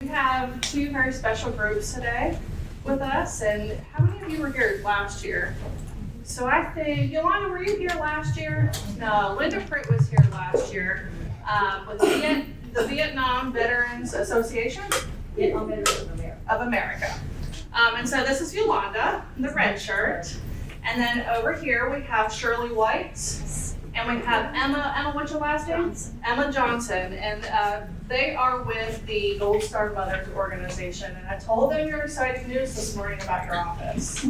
We have two very special groups today with us, and how many of you were here last year? So I think, Yolanda, were you here last year? No, Linda Pritt was here last year with the Vietnam Veterans Association Vietnam Veterans of America. And so this is Yolanda, in the red shirt. And then over here we have Shirley White, and we have Emma, what's your last name? Johnson. Emma Johnson, and they are with the Gold Star Mothers organization. And I told them your exciting news this morning about your office.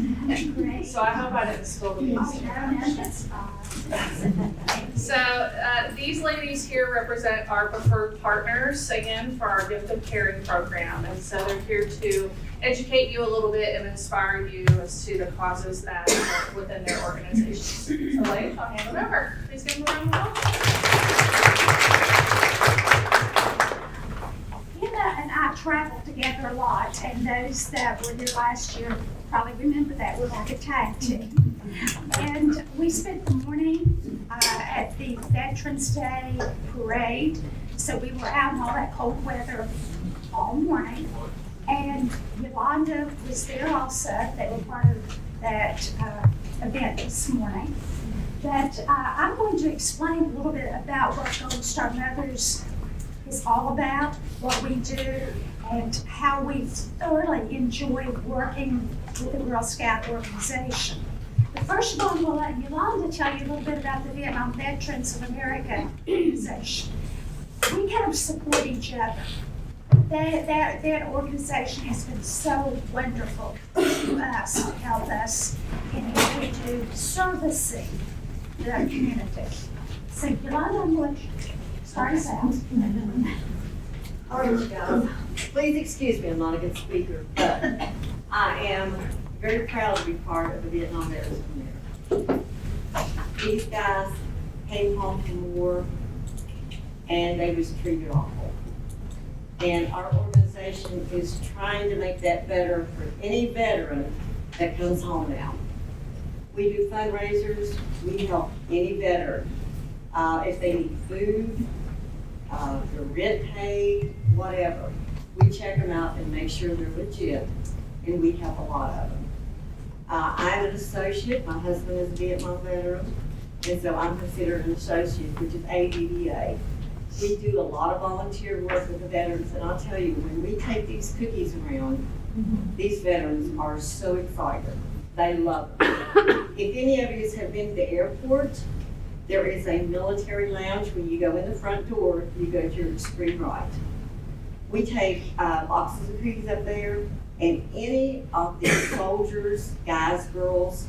Great. So I hope I didn't spill the beans. That's fine. So these ladies here represent our preferred partners, again, for our Gift of Caring program. And so they're here to educate you a little bit and inspire you as to the causes that are within their organizations. So ladies, I'll hand it over. Please give them a round of applause. Hannah and I traveled together a lot, and those that were here last year probably remember that we're like a tag team. And we spent the morning at the Veterans Day parade, so we were out in all that cold weather all morning. And Yolanda was there also. They were part of that event this morning. But I'm going to explain a little bit about what Gold Star Mothers is all about, what we do, and how we thoroughly enjoy working with the Girl Scout organization. But first of all, we'll let Yolanda tell you a little bit about the Vietnam Veterans of America organization. We kind of support each other. That organization has been so wonderful to us, to help us in what we do servicing the community. So Yolanda, I'm going to start us out. All right, guys. Please excuse me, I'm not a good speaker, but I am very proud to be part of the Vietnam Veterans of America. These guys came home from the war and they was treated awful. And our organization is trying to make that better for any veteran that comes home now. We do fundraisers, we help any veteran. If they need food, their rent paid, whatever, we check them out and make sure they're legit, and we help a lot of them. I'm an associate, my husband is a Vietnam veteran, and so I'm considered an associate, which is AVVA. We do a lot of volunteer work with the veterans, and I'll tell you, when we take these cookies around, these veterans are so excited. They love it. If any of you have been to the airport, there is a military lounge. When you go in the front door, you go to your extreme right. We take boxes of cookies up there, and any of the soldiers, guys, girls,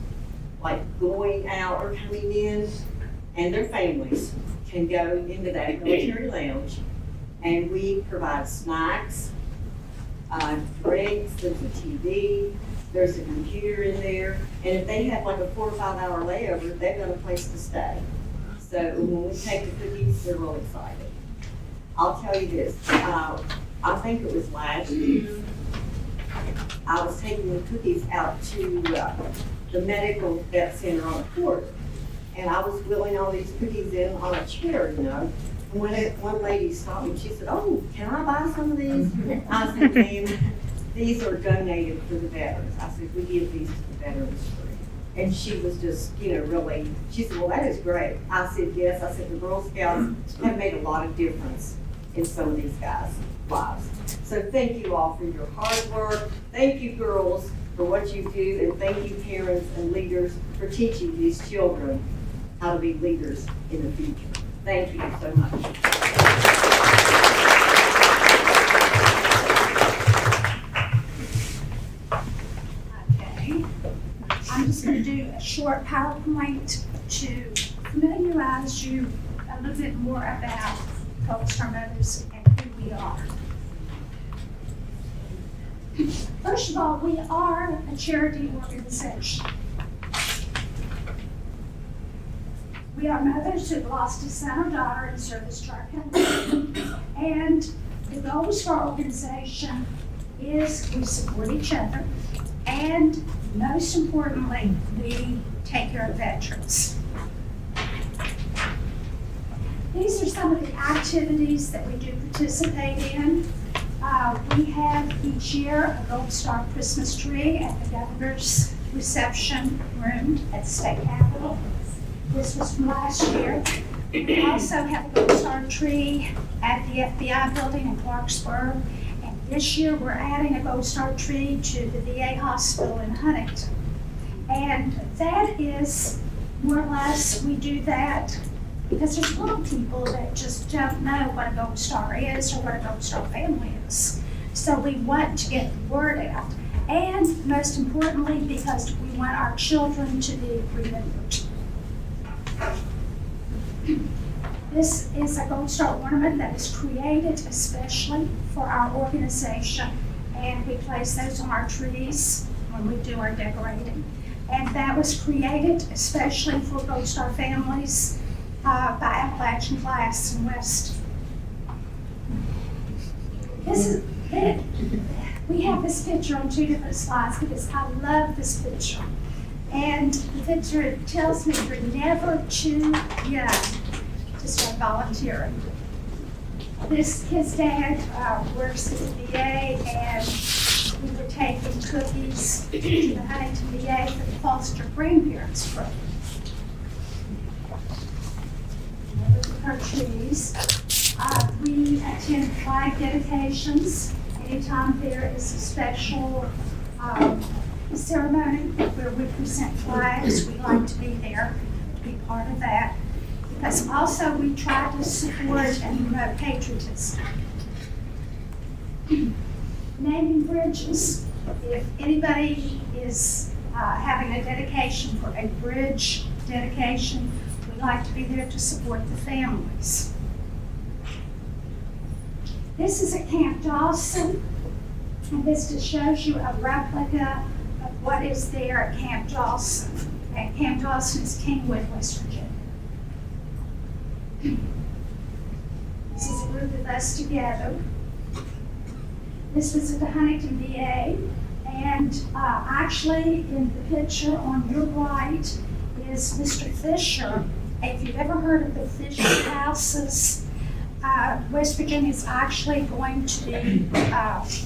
like going out or coming in, and their families can go into that military lounge, and we provide snacks, drinks, there's a TV, there's a computer in there, and if they have like a 4 or 5 hour layover, they've got a place to stay. So when we take the cookies, they're real excited. I'll tell you this, I think it was last year, I was taking the cookies out to the medical vet center on a quarter. And I was wheeling all these cookies in on a chair, you know. And when one lady stopped me, she said, "Oh, can I buy some of these?" I said, "Ma'am, these are donated for the veterans." I said, "We give these to the veterans free." And she was just, you know, really, she said, "Well, that is great." I said, "Yes." I said, "The Girl Scouts have made a lot of difference in some of these guys' lives." So thank you all for your hard work. Thank you, girls, for what you do. And thank you, parents and leaders, for teaching these children how to be leaders in the future. Thank you so much. Okay. I'm just going to do a short PowerPoint to familiarize you a little bit more about Gold Star Mothers and who we are. First of all, we are a charity organization. We are mothers who've lost a son or daughter in service to our country. And the goals for our organization is we support each other, and most importantly, we take care of veterans. These are some of the activities that we do participate in. We have each year a Gold Star Christmas tree at the governor's reception room at the state capitol. This was from last year. We also have a Gold Star tree at the FBI building in Clarksburg. And this year we're adding a Gold Star tree to the VA hospital in Huntington. And that is more or less, we do that because there's a lot of people that just don't know what a Gold Star is or what a Gold Star family is. So we want to get the word out. And most importantly, because we want our children to be remembered. This is a Gold Star ornament that is created especially for our organization. And we place those on our trees when we do our decorating. And that was created especially for Gold Star families by Appalachian Glass and West. This is it. We have this picture on 2 different slides because I love this picture. And the picture tells me you're never too young to start volunteering. His dad works at the VA, and we were taking cookies to the Huntington VA for the foster grandparents program. Look at our trees. We attend flag dedications. Anytime there is a special ceremony where we present flags, we like to be there, to be part of that. Because also we try to support and promote patriotism. Naming bridges. If anybody is having a dedication for a bridge dedication, we like to be there to support the families. This is at Camp Dawson, and this just shows you a replica of what is there at Camp Dawson. And Camp Dawson is Kingwood, West Virginia. This is a group of us together. This was at the Huntington VA, and actually in the picture on your right is Mr. Fisher. If you've ever heard of the Fisher houses, West Virginia is actually going to be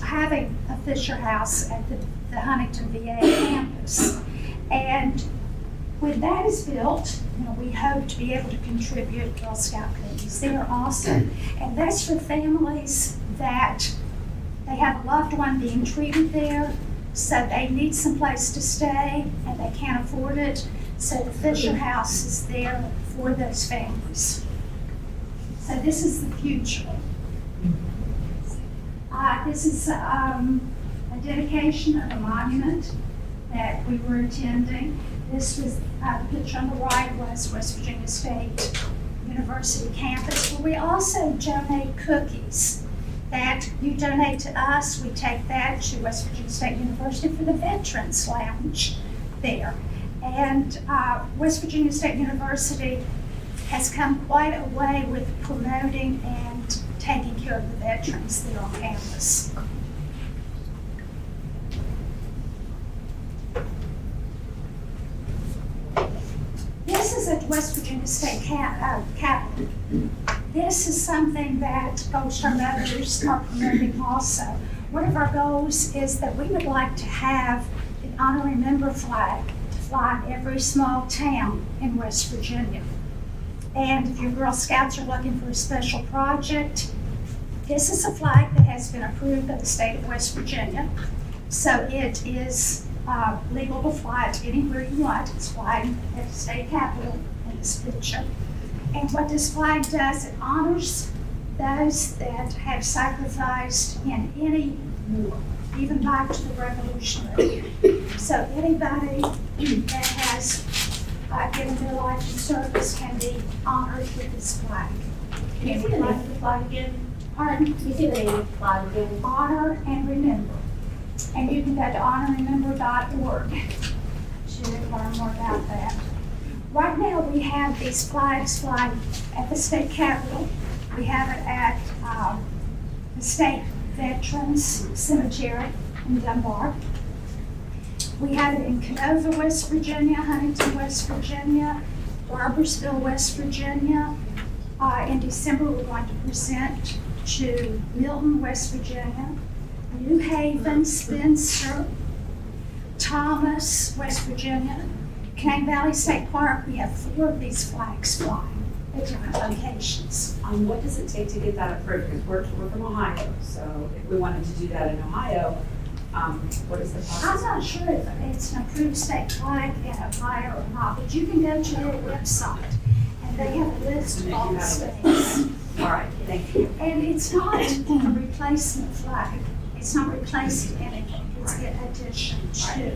having a Fisher House at the Huntington VA campus. And when that is built, we hope to be able to contribute Girl Scout cookies. They are awesome. And that's for families that they have a loved one being treated there, so they need some place to stay and they can't afford it. So the Fisher House is there for those families. So this is the future. This is a dedication of a monument that we were attending. This was, the picture on the right was West Virginia State University campus, where we also donate cookies that you donate to us. We take that to West Virginia State University for the Veterans Lounge there. And West Virginia State University has come quite a way with promoting and taking care of the veterans there on campus. This is at West Virginia State Capitol. This is something that Gold Star Mothers are promoting also. One of our goals is that we would like to have an honorary member flag to fly in every small town in West Virginia. And if your Girl Scouts are looking for a special project, this is a flag that has been approved by the state of West Virginia. So it is legal to fly it anywhere you want. It's flying at the state capitol in this picture. And what this flag does, it honors those that have sacrificed in any war, even back to the Revolutionary War. So anybody that has given their life in service can be honored with this flag. Can you see the name of the flag again? Pardon? Can you see the name of the flag again? Honor and Remember. And you can go to honorremember.org to learn more about that. Right now we have these flags flying at the state capitol. We have it at the State Veterans Cemetery in Dunbar. We have it in Canova, West Virginia, Huntington, West Virginia, Barboursville, West Virginia. In December, we're going to present to Milton, West Virginia, New Haven, Spencer, Thomas, West Virginia, Cane Valley State Park. We have 4 of these flags flying at different locations. What does it take to get that approved? Because we're from Ohio, so if we wanted to do that in Ohio, what is the I'm process? not sure if it's an approved state flag in Ohio or not, but you can go to their website and they have a list of all the states. All right, thank you. And it's not a replacement flag. It's not replaced anything. It's an addition to.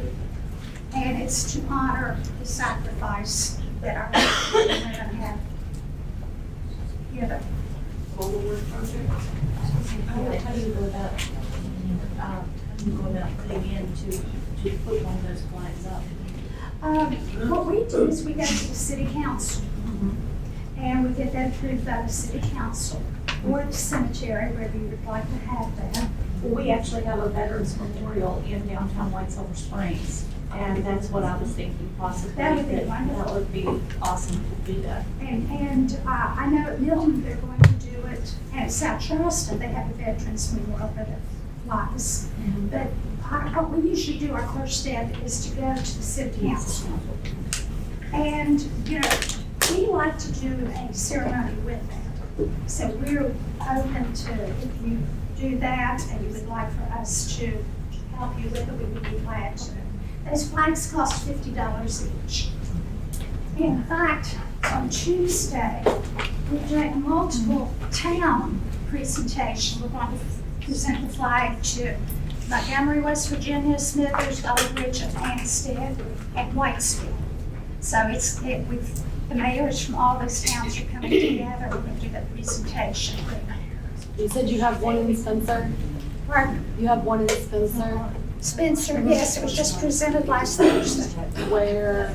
And it's to honor the sacrifice that our women have given. How do you go about putting in to put one of those flags up? What we do is we go to the city council and we get that approved by the city council or the cemetery, wherever you would like to have that. Well, we actually have a Veterans Memorial in downtown White Silver Springs, and that's what I was thinking possibly. That would be wonderful. That would be awesome to do that. And I know at Milton they're going to do it, and at South Charleston they have a Veterans Memorial that flies. But what we usually do, our first step is to go to the city council. And, you know, we like to do a ceremony with that. So we're open to, if you do that and you would like for us to help you with it, we would be glad to. Those flags cost $50 each. In fact, on Tuesday, we're doing a multiple town presentation. We're going to present the flag to Montgomery, West Virginia, Smithers, Valley Ridge, and Hampstead, and Whitesville. So the mayors from all those towns are coming together. We're going to do that presentation. You said you have one in Spencer? Pardon? You have one in Spencer? Spencer, yes, it was just presented last Thursday. Where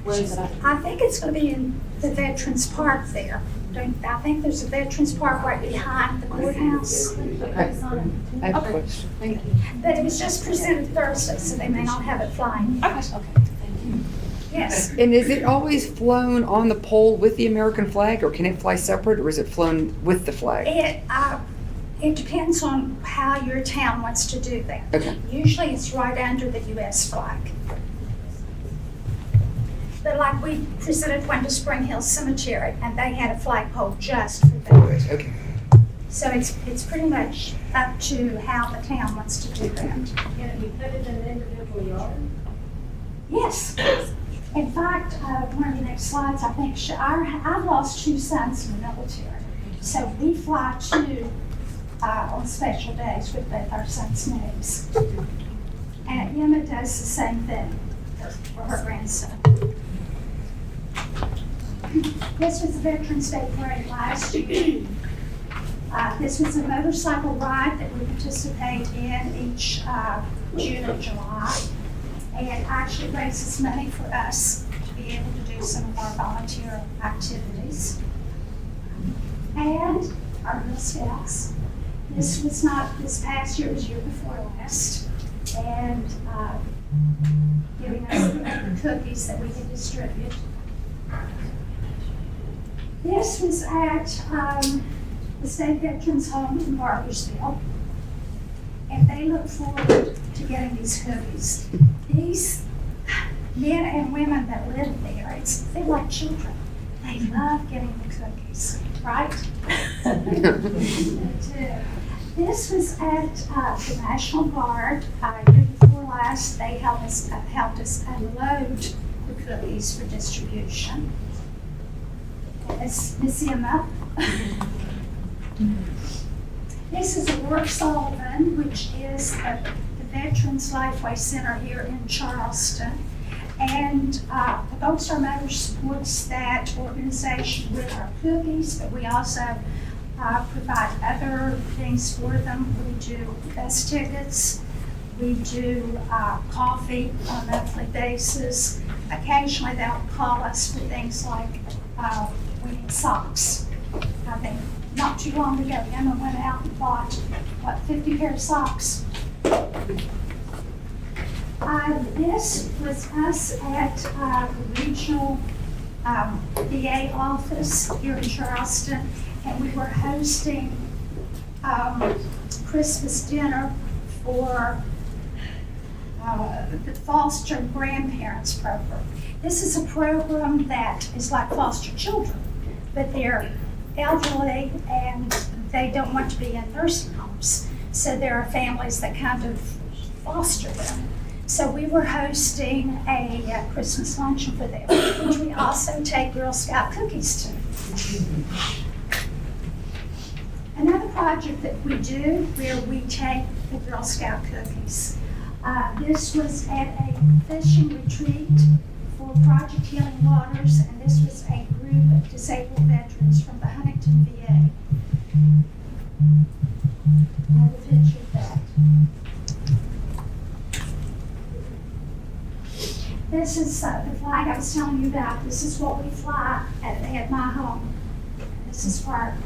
is it at? I think it's going to be in the Veterans Park there. I think there's a Veterans Park right behind the courthouse. Okay. I have a question. Thank you. But it was just presented Thursday, so they may not have it flying. Okay, thank you. Yes. And is it always flown on the pole with the American flag, or can it fly separate, or is it flown with the flag? It depends on how your town wants to do that. Okay. Usually it's right under the U.S. flag. But like we presented one to Spring Hill Cemetery, and they had a flagpole just for that. Okay. So it's pretty much up to how the town wants to do that. Can it be put in an individual yard? Yes. In fact, one of the next slides, I think, I've lost 2 sons in the military. So we fly too on special days with both our sons' names. And Emma does the same thing for her grandson. This was the Veterans Day Parade last year. This was a motorcycle ride that we participate in each June and July. And it actually raises money for us to be able to do some of our volunteer activities. And our Girl Scouts. This was not this past year, it was year before last. And giving us the cookies that we could distribute. This was at the State Veterans Home in Barbersville. And they look forward to getting these cookies. These men and women that live there, they're like children. They love getting the cookies, right? This was at the National Guard. Year before last, they helped us unload the cookies for distribution. It's Miss Emma. This is Work Sullivan, which is the Veterans Lifeway Center here in Charleston. And the Gold Star Motor supports that organization with our cookies, but we also provide other things for them. We do bus tickets, we do coffee on a monthly basis. Occasionally they'll call us for things like we need socks. I think not too long ago, Emma went out and bought, 50 pair of socks. This was us at the regional VA office here in Charleston, and we were hosting Christmas dinner for the foster grandparents program. This is a program that is like foster children, but they're elderly and they don't want to be in nursing homes. So there are families that kind of foster them. So we were hosting a Christmas luncheon for them, which we also take Girl Scout cookies to. Another project that we do where we take the Girl Scout cookies. This was at a fishing retreat for Project Healing Waters, and this was a group of disabled veterans from the Huntington VA. I have a picture of that. This is the flag I was telling you about. This is what we fly at my home. This is for our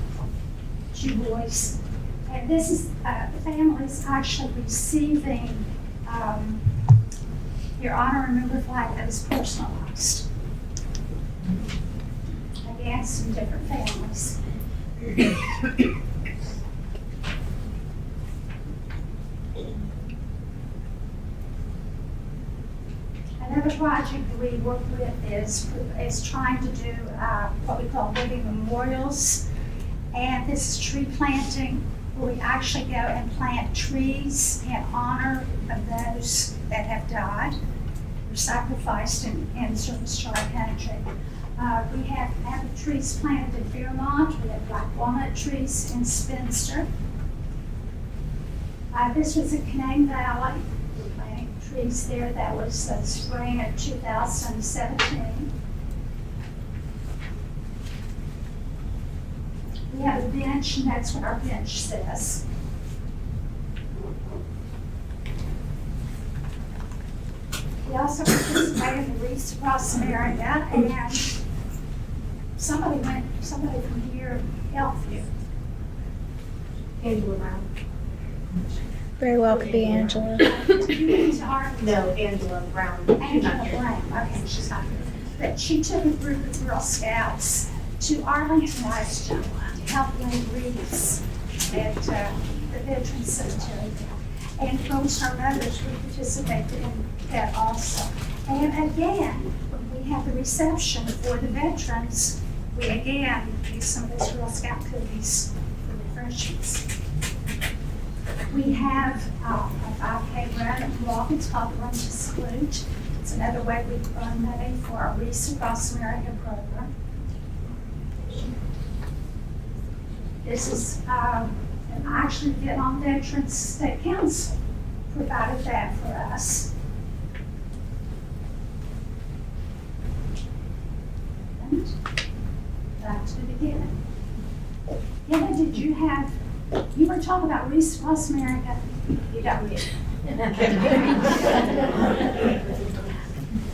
Jew boys. And this is the families actually receiving your honor and remember flag that is personalized. Again, some different families. Another project that we work with is trying to do what we call living memorials. And this is tree planting, where we actually go and plant trees in honor of those that have died, were sacrificed in service to our country. We have apple trees planted in Fairmont. We have black walnut trees in Spencer. This was in Canaan Valley. We're planting trees there. That was the spring of 2017. We have a bench, and that's what our bench says. We also participate in the Wreaths Across America, and somebody from here helped you. Angela Brown. Very well could be Angela. No, Angela Brown. She's not Angela here. Brown, okay, she's not here. But she took a group of Girl Scouts to Arlington, Washington, to help lay wreaths at the Veterans Cemetery there. And folks, our mothers, we participated in that also. And again, when we have the reception for the veterans, we again use some of those Girl Scout cookies for refreshments. We have a 5K run and walk. It's called the Run to Salute. It's another way we earn money for our Wreaths Across America program. This is actually Vietnam Veterans State Council provided that for us. And back to the beginning. Emma, did you have, you were talking about Wreaths Across America. You got me.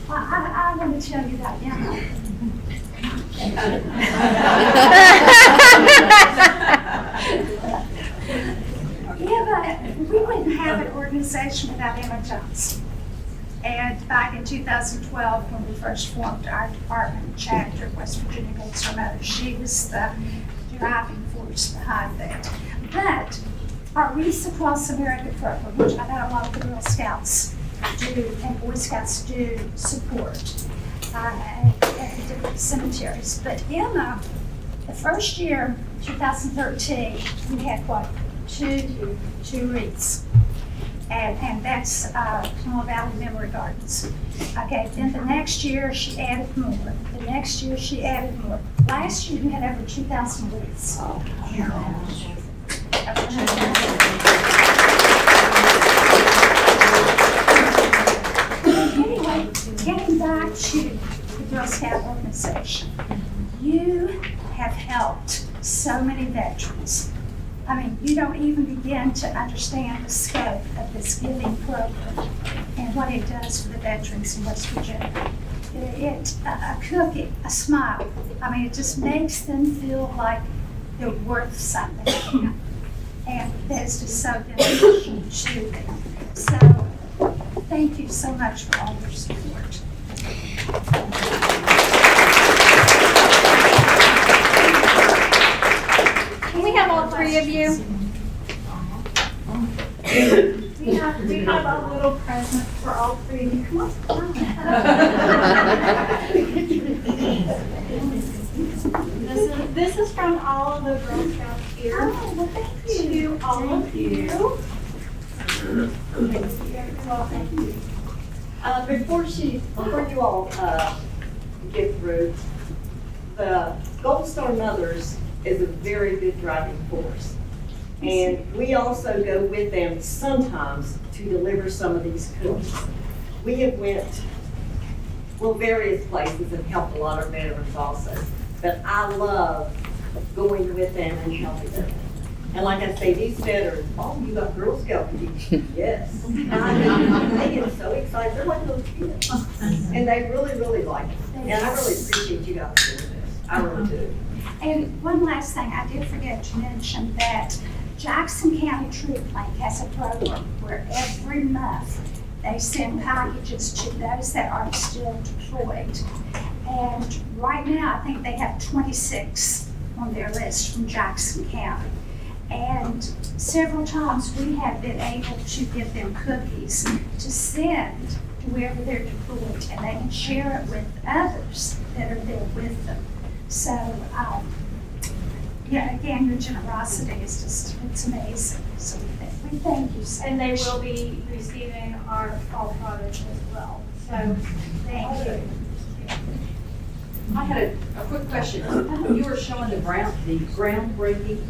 I want to tell you about Emma. We wouldn't have an organization without Emma Johnson. And back in 2012, when we first formed our department chapter of West Virginia Golds Her Mother, she was the driving force behind that. But our Wreaths Across America program, which I know a lot of the Girl Scouts do and Boy Scouts do support at different cemeteries. But Emma, the first year, 2013, we had what? Two wreaths. And that's Pinole Valley Memory Gardens. Okay, then the next year she added more. The next year she added more. Last year we had over 2,000 wreaths. Anyway, getting back to the Girl Scout organization, you have helped so many veterans. I mean, you don't even begin to understand the scope of this giving program and what it does for the veterans in West Virginia. A cookie, a smile, I mean, it just makes them feel like they're worth something. And that's just so beneficial to them. So, thank you so much for all your support. Can we have all three of you? We have a little present for all three of you. Come on. This is from all of the Girl Scouts here. Oh, well, thank you. To all of you. Before you all get through, the Gold Star Mothers is a very good driving force. And we also go with them sometimes to deliver some of these cookies. We have went, various places and helped a lot of veterans also. But I love going with them and helping them. And like I say, these veterans, oh, you got Girl Scout cookies? Yes. And they get so excited, they're like little kids. And they really, really like it. And I really appreciate you guys doing this. I really do. And one last thing, I did forget to mention that Jackson County Troop Link has a program where every month they send packages to those that are still deployed. And right now, I think they have 26 on their list from Jackson County. And several times we have been able to give them cookies to send to wherever they're deployed, and they can share it with others that are there with them. So, yeah, again, your generosity is just, it's amazing. So we thank you so And they much. will be receiving our fall products as well. So, Thank you. I had a quick question. You were showing the groundbreaking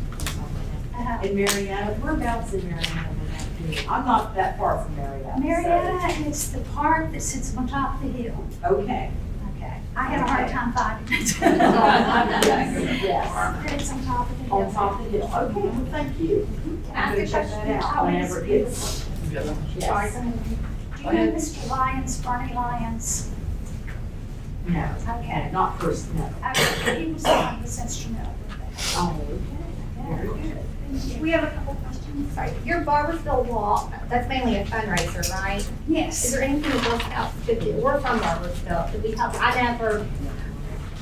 in Marietta. Whereabouts in Marietta would that be? I'm not that far from Marietta. so- Marietta is the park that sits on top of the hill. Okay. Okay. I had a hard time finding it. Yes. It's on top of the hill. On top of the hill. Okay, well, thank you. Can I I'm ask gonna a check question? that out whenever it gets. Sorry. Yes. Do you know Mr. Lyons, Barney Lyons? No. Okay. Not first, no. Okay, he was the one who was instrumental with that. Oh, okay. Very good. Thank you. We have a couple questions. Sorry, your Barbersville Walk, that's mainly a fundraiser, right? Is Yes. there anything the Girl Scouts could do? We're from Barbersville. Could we help? I never,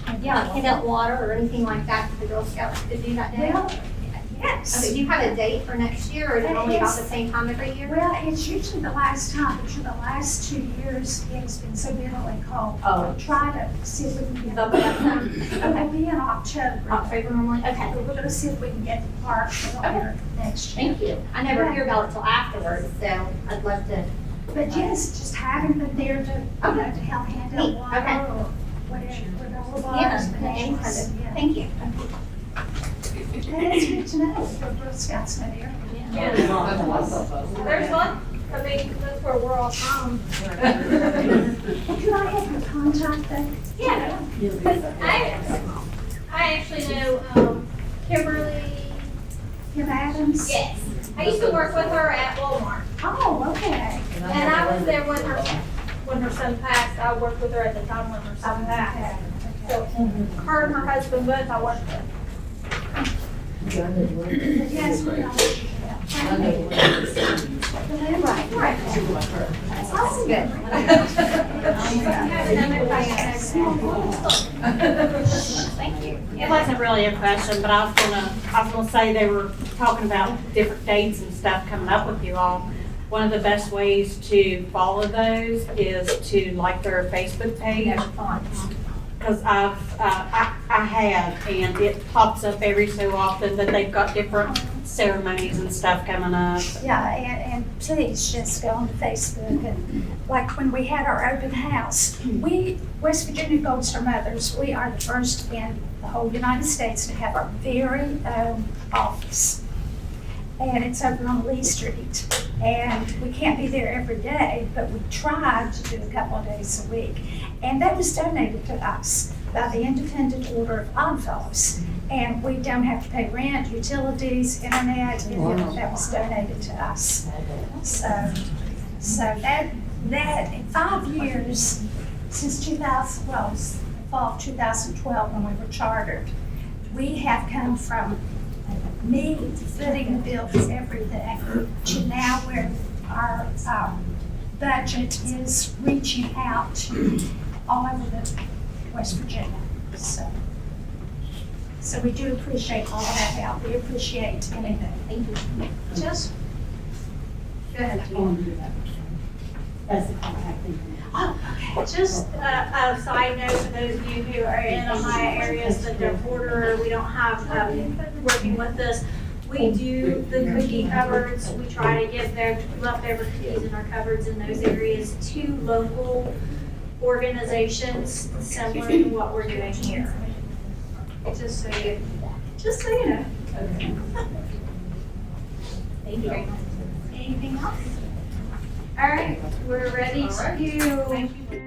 hand out water or anything like that to the Girl Scouts could do that day? Well, Okay, yes. do you have a date for next year or is it only about the same time every year? Well, it's usually the last time, but for the last 2 years, it's been so bitterly cold. Oh. Try to see if we can get. Double that time? It'll be in October. October normally? Okay. But we're gonna see if we can get the park earlier next year. Thank you. I never hear about it till afterwards, so I'd love to. But yes, just having them there to, to help hand out Neat. water Okay. or whatever, Yeah, bananas, any kind bananas. of, Yeah. thank you. That's good to know, for Girl Scouts in there. there's one. I mean, that's where we're all from. Could I have your contact though? Yeah. I actually know, Kimberly. Kim Adams? Yes. I used to work with her at Walmart. Oh, okay. And I was there when her son passed. I worked with her at the time when her son passed. So her and her husband both I worked with. Yes, we know. Right, right. That's good. Thank you. It wasn't really a question, but I was gonna say they were talking about different dates and stuff coming up with you all. One of the best ways to follow those is to like their Facebook page. Because I have, and it pops up every so often that they've got different ceremonies and stuff coming up. Yeah, and please just go on to Facebook and like when we had our open house, we, West Virginia Gold Star Mothers, we are the first in the whole United States to have our very own office. And it's over on Lee Street. And we can't be there every day, but we try to do a couple of days a week. And that was donated to us by the Independent Order of Oddfellows. And we don't have to pay rent, utilities, internet, and that was donated to us. So that in 5 years, since 2000, well, it was fall of 2012 when we were chartered, we have come from me footing the bills, everything, to now where our budget is reaching out to all over the West Virginia. So we do appreciate all of that help. We appreciate anything. Thank you. Just Go ahead, I Jean. want to do that. That's the contact thing. Just a side note for those of you who are in Ohio areas that they're border, we don't have, working with us. We do the cookie cupboards, we try to give their leftover cookies in our cupboards in those areas to local organizations similar to what we're doing here. Just so you know. Okay. Thank you. Anything else? All right, we're ready to